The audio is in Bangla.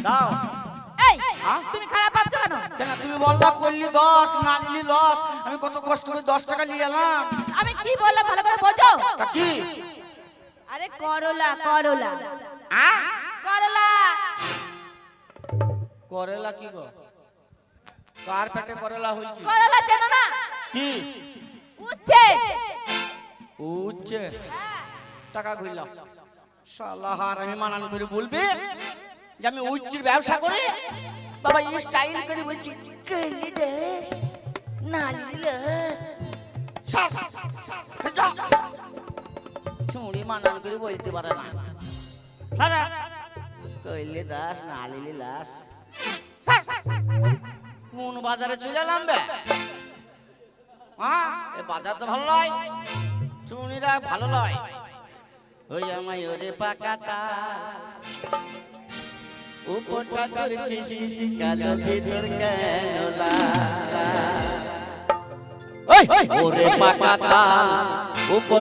দাও। এই হ্যাঁ? তুমি খারাপ ভাবছো কেন? কেন তুমি বললা করলি 10 না নিলি লস, আমি কত কষ্ট করে 10 টাকা নিয়ে এলাম। আমি কি বললাম ভালো করে বোঝো। তা কি? আরে করলা করলা আ করলা। করেলা কি গো? কার পেটে করেলা হইছে? করলা চেনো না? কি? উচ্ছে। উচ্ছে টাকা ঘুরলাম শালা হার, আমি মানান করে বলবে যে আমি উচ্চের ব্যবসা করি। বাবা এই স্টাইল করে বলছি কইলি দেশ নালিলস ছুঁড়ি মানান করে বলতে পারে না। সারা কইলি দাস নালিলি লাস। কোন বাজারে চলে এলাম বে? হ্যাঁ এ বাজার তো ভালো নয়, চুনিরা ভালো নয়। ওই আমায় ওরে পাকাতা উপরটা তোর কিসি কালো ভিতর কেন লা ওরে পাকাতা উপর